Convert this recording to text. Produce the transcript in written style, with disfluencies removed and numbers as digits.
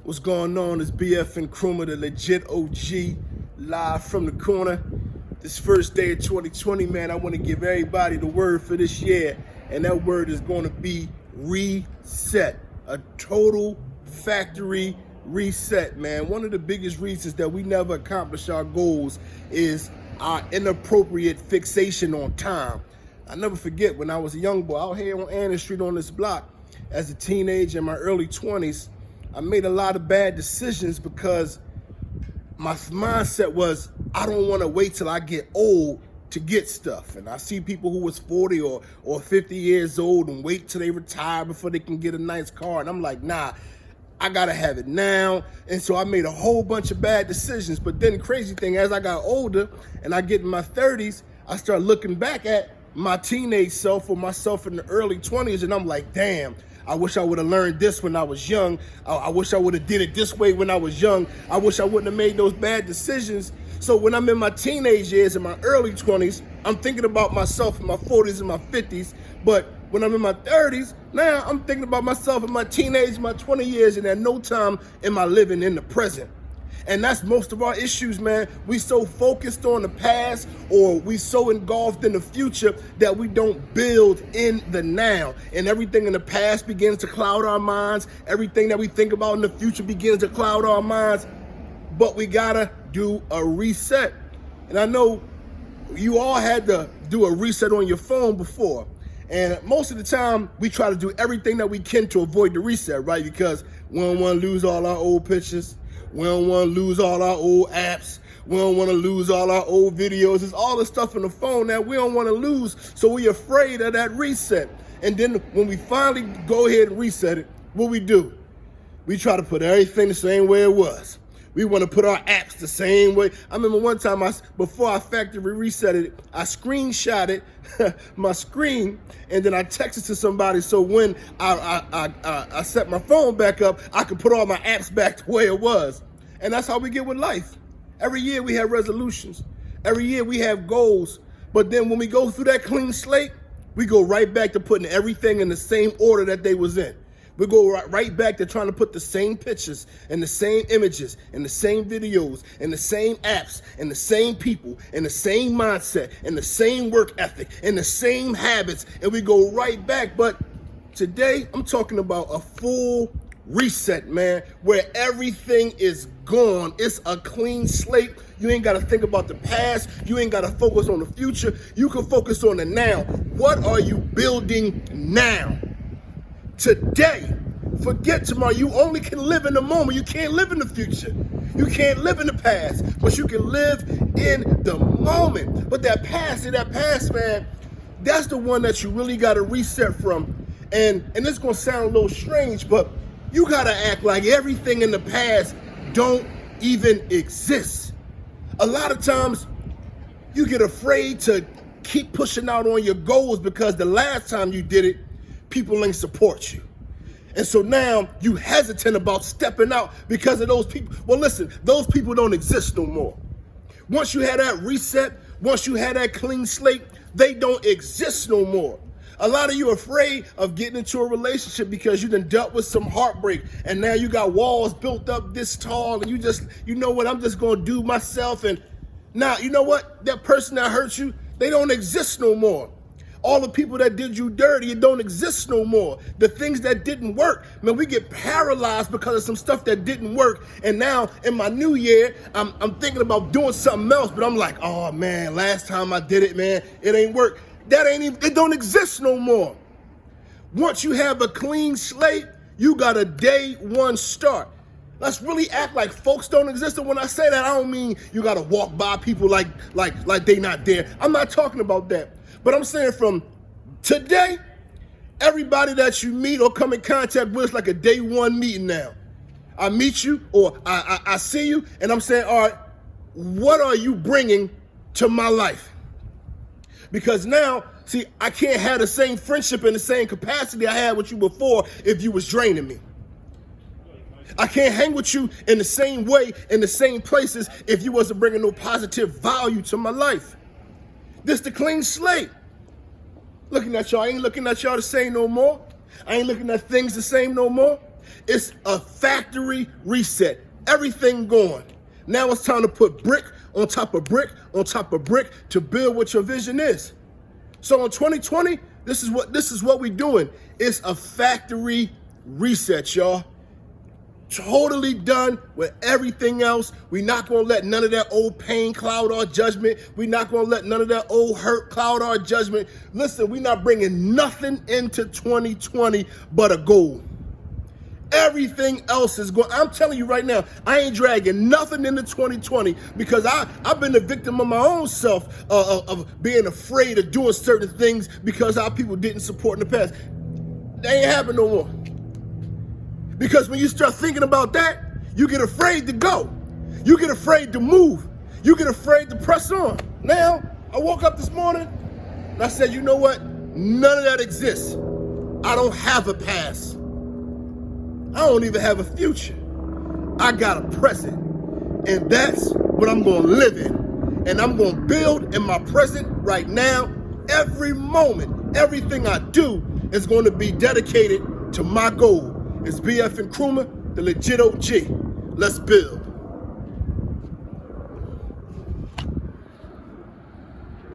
What's going on? It's BF and Kruma, the legit OG, live from the corner. This first day of 2020, man, I want to give everybody the word for this year, and that word is going to be reset. A total factory reset, man. One of the biggest reasons that we never accomplish our goals is our inappropriate fixation on time. I never forget when I was a young boy out here on Annan Street on this block as a teenager in my early 20s. I made a lot of bad decisions because my mindset was, I don't want to wait till I get old to get stuff. And I see people who was 40 or 50 years old and wait till they retire before they can get a nice car. And I'm like, nah, I gotta have it now. And so I made a whole bunch of bad decisions. But then the crazy thing, as I got older and I get in my 30s, I start looking back at my teenage self or myself in the early 20s, and I'm like, damn, I wish I would have learned this when I was young. I wish I would have did it this way when I was young. I wish I wouldn't have made those bad decisions. So when I'm in my teenage years, in my early 20s, I'm thinking about myself in my 40s and my 50s. But when I'm in my 30s, now I'm thinking about myself in my teenage, my 20 years, and at no time am I living in the present. And that's most of our issues, man. We so focused on the past, or we so engulfed in the future that we don't build in the now. And everything in the past begins to cloud our minds. Everything that we think about in the future begins to cloud our minds. But we gotta do a reset. And I know you all had to do a reset on your phone before. And most of the time, we try to do everything that we can to avoid the reset, right? Because we don't want to lose all our old pictures. We don't want to lose all our old apps. We don't want to lose all our old videos. It's all the stuff in the phone that we don't want to lose. So we're afraid of that reset. And then when we finally go ahead and reset it, what we do? We try to put everything the same way it was. We want to put our apps the same way. I remember one time, before I factory reset it, I screenshotted my screen, and then I texted to somebody, so when I set my phone back up, I could put all my apps back the way it was. And that's how we get with life. Every year we have resolutions. Every year we have goals. But then when we go through that clean slate, we go right back to putting everything in the same order that they was in. We go right back to trying to put the same pictures and the same images and the same videos and the same apps and the same people and the same mindset and the same work ethic and the same habits, and we go right back. But today I'm talking about a full reset, man, where everything is gone. It's a clean slate. You ain't got to think about the past. You ain't got to focus on the future. You can focus on the now. What are you building now? Today. Forget tomorrow. You only can live in the moment. You can't live in the future. You can't live in the past, but you can live in the moment. But that past, man, that's the one that you really got to reset from. And it's going to sound a little strange, but you got to act like everything in the past don't even exist. A lot of times you get afraid to keep pushing out on your goals because the last time you did it, people ain't support you. And so now you hesitant about stepping out because of those people. Well, listen, those people don't exist no more. Once you had that reset, once you had that clean slate, they don't exist no more. A lot of you are afraid of getting into a relationship because you done dealt with some heartbreak, and now you got walls built up this tall, and you know what, I'm just going to do myself. And now, you know what? That person that hurt you, they don't exist no more. All the people that did you dirty, it don't exist no more. The things that didn't work, man, we get paralyzed because of some stuff that didn't work. And now in my new year, I'm thinking about doing something else, but I'm like, oh man, last time I did it, man, it ain't work. It don't exist no more. Once you have a clean slate, you got a day one start. Let's really act like folks don't exist. And when I say that, I don't mean you got to walk by people like they not there. I'm not talking about that. But I'm saying from today, everybody that you meet or come in contact with is like a day one meeting now. I meet you or I see you, and I'm saying, all right, what are you bringing to my life? Because now, see, I can't have the same friendship in the same capacity I had with you before if you was draining me. I can't hang with you in the same way, in the same places, if you wasn't bringing no positive value to my life. This the clean slate. Looking at y'all, I ain't looking at y'all the same no more. I ain't looking at things the same no more. It's a factory reset. Everything gone. Now it's time to put brick on top of brick on top of brick to build what your vision is. So in 2020, this is what we're doing. It's a factory reset, y'all. Totally done with everything else. We're not going to let none of that old pain cloud our judgment. We're not going to let none of that old hurt cloud our judgment. Listen, we're not bringing nothing into 2020 but a goal. Everything else is going. I'm telling you right now, I ain't dragging nothing into 2020 because I've been the victim of my own self of being afraid of doing certain things because our people didn't support in the past. They ain't happening no more. Because when you start thinking about that, you get afraid to go. You get afraid to move. You get afraid to press on. Now, I woke up this morning and I said, you know what? None of that exists. I don't have a past. I don't even have a future. I got a present. And that's what I'm going to live in. And I'm going to build in my present right now. Every moment, everything I do is going to be dedicated to my goal. It's BF and Nkrumah, the legit OG. Let's build.